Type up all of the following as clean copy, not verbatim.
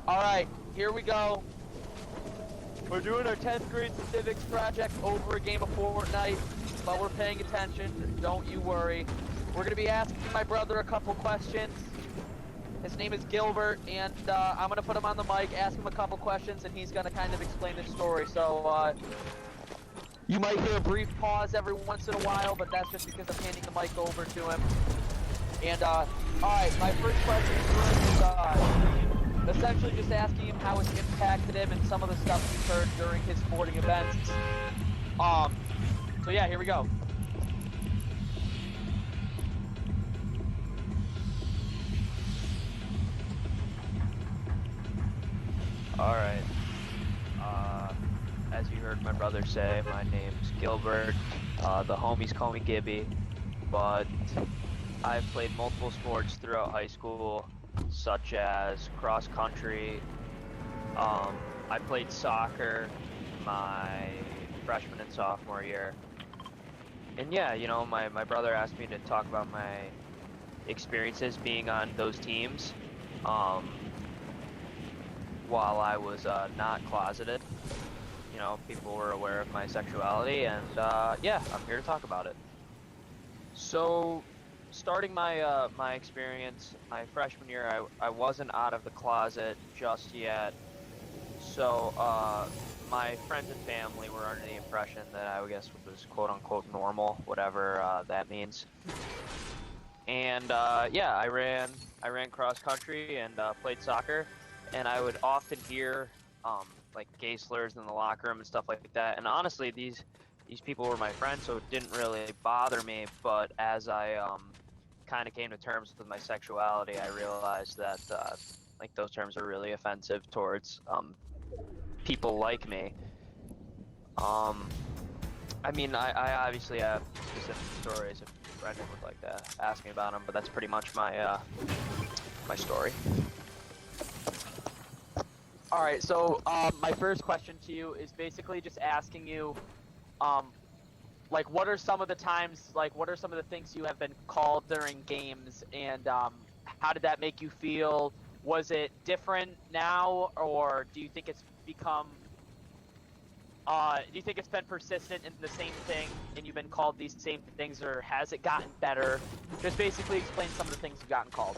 Alright, here we go. We're doing our 10th grade civics project over a game of Fortnite, but we're paying attention, don't you worry. We're gonna be asking my brother a couple questions. His name is Gilbert, and I'm gonna put him on the mic, ask him a couple questions, and he's gonna kind of explain his story. So, you might hear a brief pause every once in a while, but that's just because I'm handing the mic over to him. And, alright, my first question is, essentially just asking him how it's impacted him and some of the stuff he's heard during his sporting events. So yeah, here we go. Alright. As you heard my brother say, my name's Gilbert. The homies call me Gibby, but I've played multiple sports throughout high school, such as cross country. I played soccer my freshman and sophomore year. And yeah, you know, my brother asked me to talk about my experiences being on those teams while I was not closeted. You know, people were aware of my sexuality, and yeah, I'm here to talk about it. So, starting my my experience, my freshman year, I wasn't out of the closet just yet. So, my friends and family were under the impression that I guess was quote unquote normal, whatever that means. And yeah, I ran cross country and played soccer, and I would often hear like gay slurs in the locker room and stuff like that. And honestly, these people were my friends, so it didn't really bother me. But as I kind of came to terms with my sexuality, I realized that like those terms are really offensive towards people like me. I mean, I obviously have specific stories if Brendan would like to ask me about them, but that's pretty much my my story. Alright, so my first question to you is basically just asking you, like, what are some of the times, like, what are some of the things you have been called during games, and how did that make you feel? Was it different now, or do you think it's become, do you think it's been persistent in the same thing, and you've been called these same things, or has it gotten better? Just basically explain some of the things you've gotten called.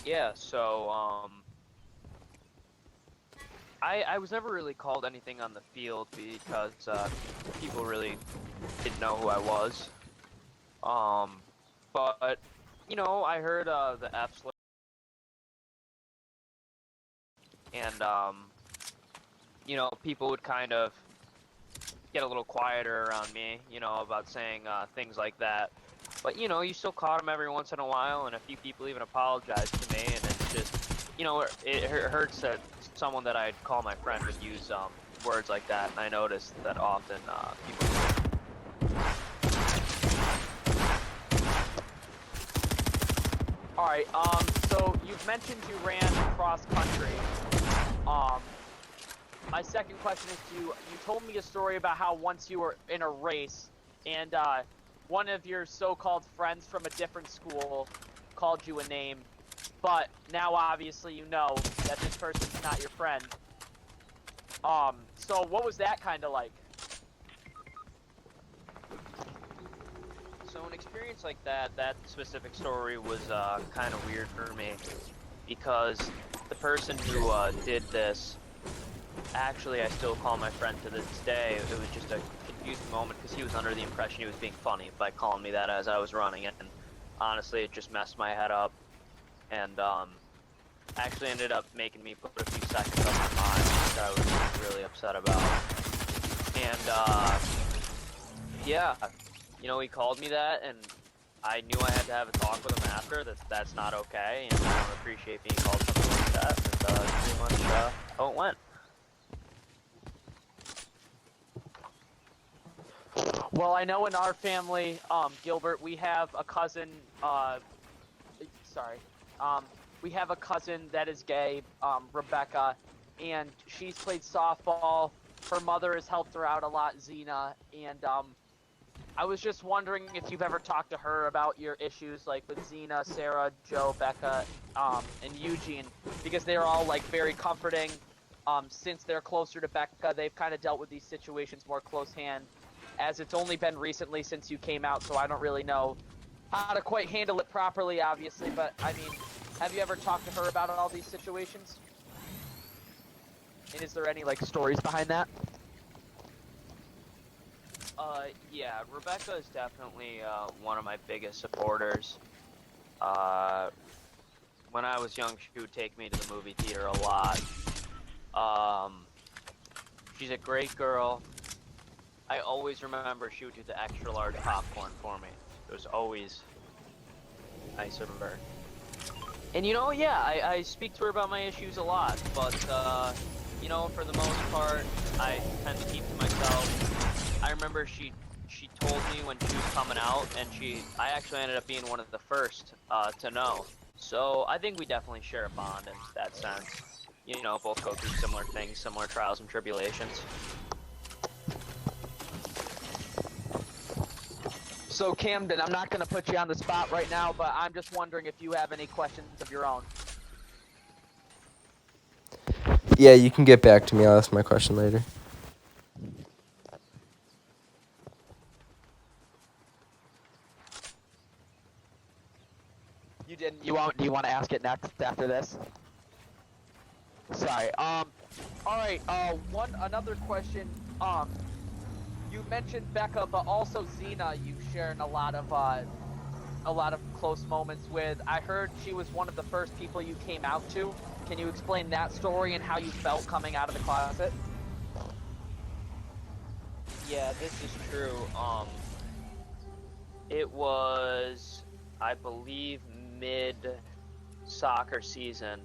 Yeah, so I was never really called anything on the field because people really didn't know who I was. But you know, I heard the F slur, and you know, people would kind of get a little quieter around me, you know, about saying things like that. But you know, you still caught them every once in a while, and a few people even apologized to me, and it's just, you know, it hurts that someone that I'd call my friend would use words like that, and I noticed that often people. Alright, so you've mentioned you ran cross country. My second question is to you, you told me a story about how once you were in a race, and one of your so-called friends from a different school called you a name, but now obviously you know that this person's not your friend. So what was that kind of like? So an experience like that, that specific story was kind of weird for me, because the person who did this, actually I still call my friend to this day. It was just a confusing moment because he was under the impression he was being funny by calling me that as I was running it, and honestly it just messed my head up, and actually ended up making me put a few seconds on my mind, which I was really upset about. And yeah, you know, he called me that, and I knew I had to have a talk with him after, that that's not okay, and I don't appreciate being called something like that, and that's pretty much how it went. Well, I know in our family, Gilbert, we have a cousin, sorry, we have a cousin that is gay, Rebecca, and she's played softball. Her mother has helped her out a lot, Zena, and I was just wondering if you've ever talked to her about your issues, like with Xena, Sarah, Joe, Becca, and Eugene, because they're all like very comforting. Since they're closer to Becca, they've kind of dealt with these situations more close hand, as it's only been recently since you came out, so I don't really know how to quite handle it properly, obviously. But I mean, have you ever talked to her about all these situations? And is there any like stories behind that? Yeah, Rebecca is definitely one of my biggest supporters. When I was young, she would take me to the movie theater a lot. She's a great girl. I always remember she would do the extra large popcorn for me. It was always nice of her. And you know, yeah, I speak to her about my issues a lot, but you know, for the most part, I tend to keep to myself. I remember she told me when she was coming out, and I actually ended up being one of the first to know. So I think we definitely share a bond in that sense. You know, both go through similar things, similar trials and tribulations. So Camden, I'm not going to put you on the spot right now, but I'm just wondering if you have any questions of your own. Yeah, you can get back to me. I'll ask my question later. You didn't. You won't. Do you want to ask it next after this? Sorry. All right. Another question. You mentioned Becca, but also Xena. You sharing a lot of close moments with. I heard she was one of the first people you came out to. Can you explain that story and how you felt coming out of the closet? Yeah, this is true. It was, I believe, mid-soccer season,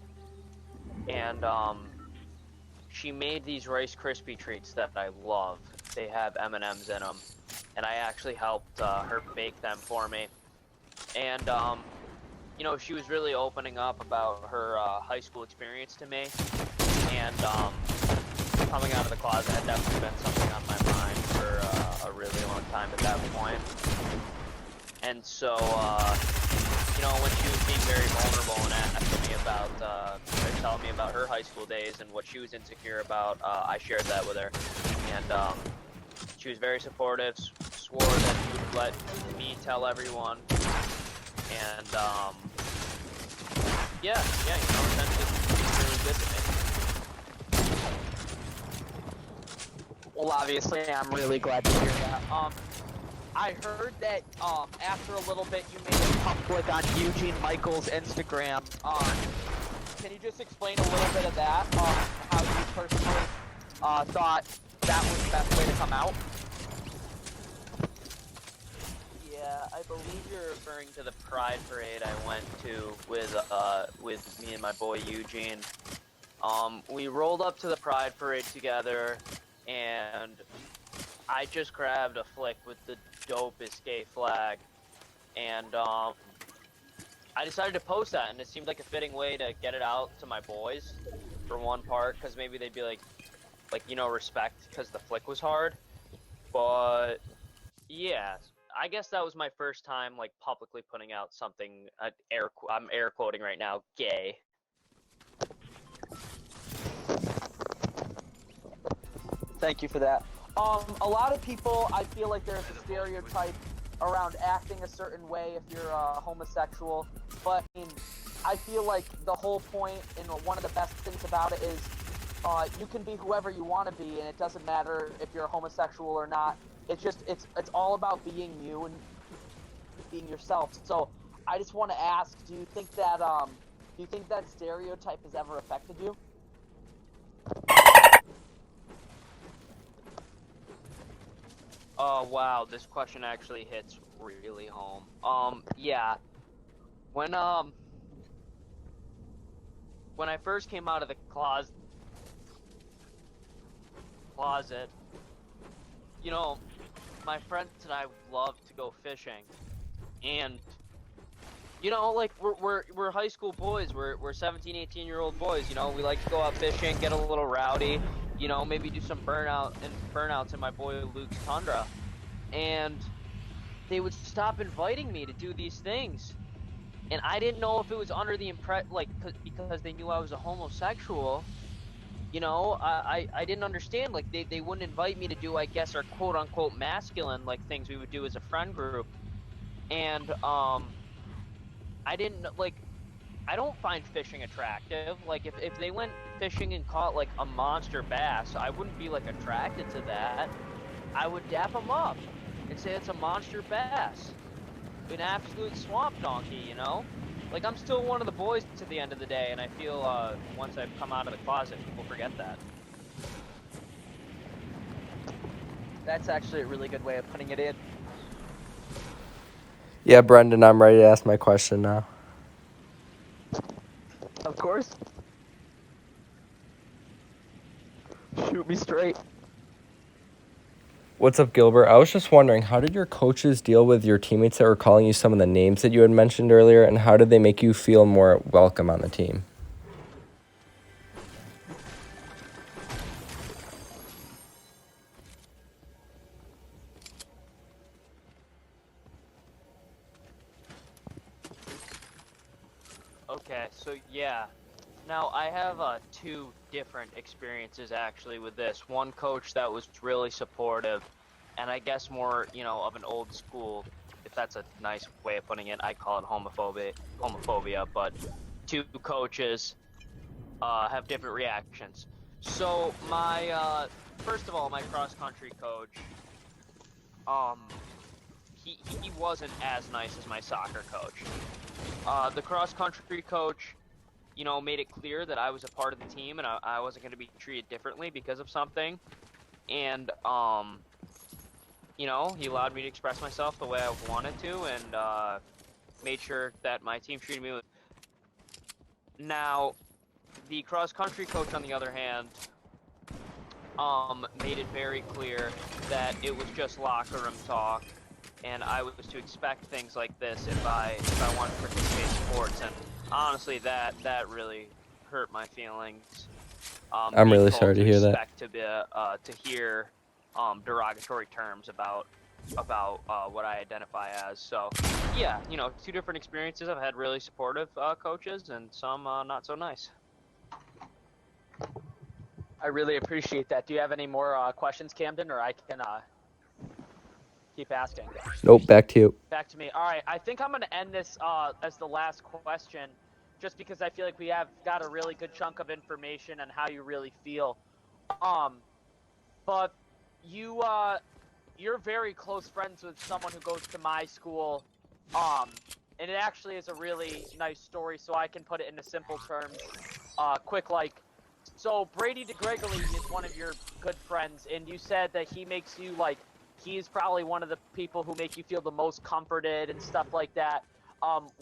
and she made these Rice Krispie treats that I love. They have M&Ms in them, and I actually helped her bake them for me. And you know, she was really opening up about her high school experience to me, and coming out of the closet had definitely been something on my mind for a really long time at that point. And so, you know, when she was being very vulnerable and asking me about, telling me about her high school days and what she was insecure about, I shared that with her. And she was very supportive, swore that she would let me tell everyone. And, yeah, you know, it's really good to me. Well, obviously, I'm really glad to hear that. I heard that after a little bit, you made it public on Eugene Michael's Instagram. Can you just explain a little bit of that? How you personally thought that was the best way to come out? Yeah, I believe you're referring to the Pride Parade I went to with me and my boy Eugene. We rolled up to the Pride Parade together, and I just grabbed a flick with the dopest gay flag, and I decided to post that, and it seemed like a fitting way to get it out to my boys, for one part, because maybe they'd be like, you know, respect, because the flick was hard. But yeah, I guess that was my first time like publicly putting out something. I'm air quoting right now, gay. Thank you for that. A lot of people, I feel like there's a stereotype around acting a certain way if you're homosexual, but I mean, I feel like the whole point and one of the best things about it is you can be whoever you want to be, and it doesn't matter if you're homosexual or not. It's just it's all about being you and being yourself. So I just want to ask, do you think that stereotype has ever affected you? Oh wow, this question actually hits really home. Yeah, when I first came out of the closet, you know, my friends and I love to go fishing, and you know, like we're high school boys, we're 17, 18-year-old boys, you know, we like to go out fishing, get a little rowdy, you know, maybe do some burnouts in my boy Luke's Tundra. And they would stop inviting me to do these things. And I didn't know if it was under the because they knew I was a homosexual. You know, I didn't understand. Like, they wouldn't invite me to do, I guess, our quote-unquote masculine, like, things we would do as a friend group. And, I didn't, like, I don't find fishing attractive. Like, if they went fishing and caught, like, a monster bass, I wouldn't be, like, attracted to that. I would dap them up and say it's a monster bass. An absolute swamp donkey, you know? Like, I'm still one of the boys to the end of the day, and I feel, once I've come out of the closet, people forget that. That's actually a really good way of putting it in. Yeah, Brendan, I'm ready to ask my question now. Of course. Shoot me straight. What's up, Gilbert? I was just wondering, how did your coaches deal with your teammates that were calling you some of the names that you had mentioned earlier, and how did they make you feel more welcome on the team? Okay, so yeah. Now, I have two different experiences actually with this. One coach that was really supportive, and I guess more, you know, of an old school, if that's a nice way of putting it. I call it homophobia, but two coaches have different reactions. So my, first of all, my cross-country coach, he wasn't as nice as my soccer coach. The cross-country coach, you know, made it clear that I was a part of the team and I wasn't going to be treated differently because of something. And, you know, he allowed me to express myself the way I wanted to and made sure that my team treated me with... Now, the cross-country coach, on the other hand, made it very clear that it was just locker room talk, and I was to expect things like this if I wanted to participate in sports. And honestly, that really hurt my feelings. I'm really sorry to hear that. To hear derogatory terms about what I identify as. So yeah, you know, two different experiences. I've had really supportive coaches and some not so nice. I really appreciate that. Do you have any more questions, Camden, or I can keep asking? Nope, back to you. Back to me. All right, I think I'm going to end this as the last question, just because I feel like we have got a really good chunk of information on how you really feel. But you're very close friends with someone who goes to my school, and it actually is a really nice story, so I can put it into simple terms, quick like. So Brady DeGregory is one of your good friends, and you said that he makes you, like, he's probably one of the people who make you feel the most comforted and stuff like that.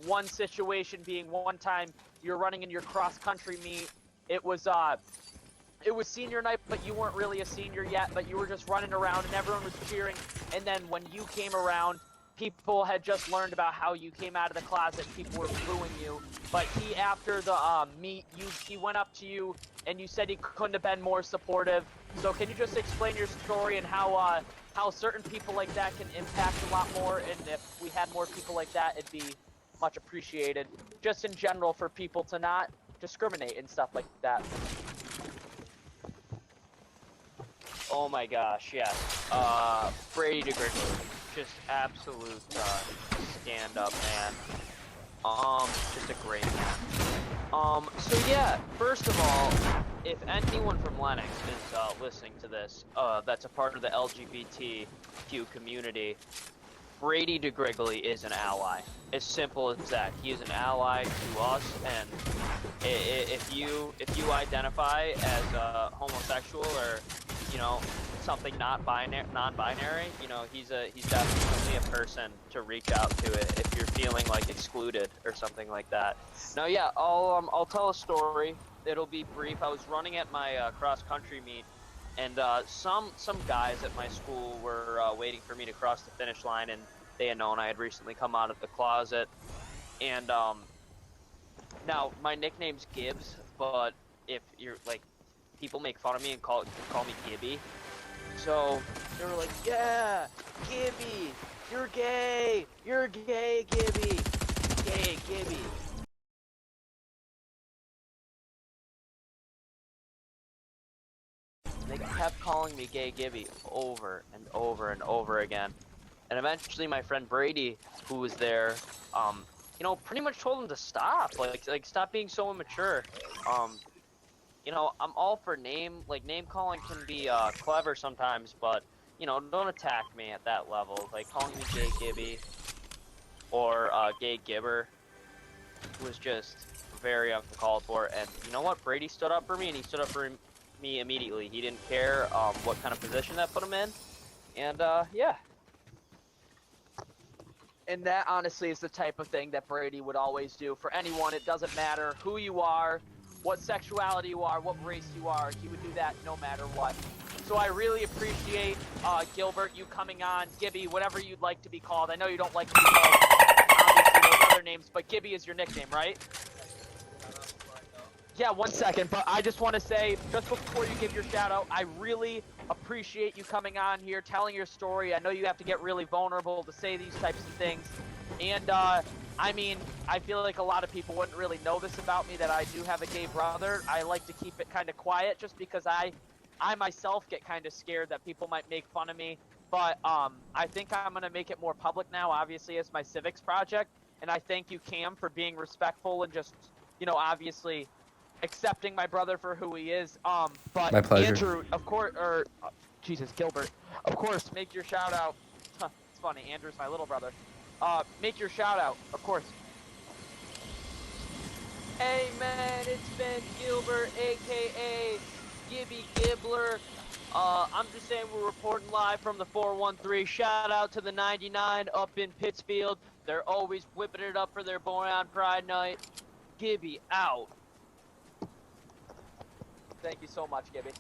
One situation being one time you're running in your cross-country meet. It was senior night, but you weren't really a senior yet, but you were just running around and everyone was cheering. And then when you came around, people had just learned about how you came out of the closet. People were booing you. But he, after the meet, he went up to you and you said he couldn't have been more supportive. So can you just explain your story and how certain people like that can impact a lot more? And if we had more people like that, it'd be much appreciated. Just in general, for people to not discriminate and stuff like that. Oh my gosh, yes. Brady DeGregory, just absolute stand-up man. Just a great man. So yeah, first of all, if anyone from Lennox is listening to this, that's a part of the LGBTQ community, Brady DeGregory is an ally. As simple as that. He is an ally to us, and if you identify as homosexual or, you know, something non-binary, you know, he's definitely a person to reach out to it if you're feeling like excluded or something like that. Now, yeah, I'll tell a story. It'll be brief. I was running at my cross-country meet, and some guys at my school were waiting for me to cross the finish line, and they had known I had recently come out of the closet. And now my nickname's Gibbs, but if you're like, people make fun of me and call me Gibby. So They were like, yeah, Gibby, you're gay, Gibby, gay, Gibby. They kept calling me Gay Gibby over and over and over again. And eventually my friend Brady, who was there, you know, pretty much told him to stop. Like stop being so immature. You know, I'm all for name calling can be clever sometimes, but you know, don't attack me at that level. Like calling me Gay Gibby or Gay Gibber was just very uncalled for. And you know what? Brady stood up for me, and he stood up for me immediately. He didn't care what kind of position that put him in, and yeah. And that honestly is the type of thing that Brady would always do for anyone. It doesn't matter who you are, what sexuality you are, what race you are. He would do that no matter what. So I really appreciate Gilbert, you coming on, Gibby, whatever you'd like to be called. I know you don't like to be called obviously those other names, but Gibby is your nickname, right? Yeah, 1 second, but I just want to say, just before you give your shout out, I really appreciate you coming on here, telling your story. I know you have to get really vulnerable to say these types of things. And, I mean, I feel like a lot of people wouldn't really know this about me, that I do have a gay brother. I like to keep it kind of quiet just because I myself get kind of scared that people might make fun of me. But, I think I'm going to make it more public now, obviously, as my civics project. And I thank you, Cam, for being respectful and just, you know, obviously accepting my brother for who he is. But My pleasure. Andrew, of course, or Jesus, Gilbert, of course, make your shout out. It's funny, Andrew's my little brother. Make your shout out, of course. Hey man, it's been Gilbert, aka Gibby Gibbler. I'm just saying we're reporting live from the 413. Shout out to the 99 up in Pittsfield. They're always whipping it up for their boy on Pride Night. Gibby out. Thank you so much, Gibby.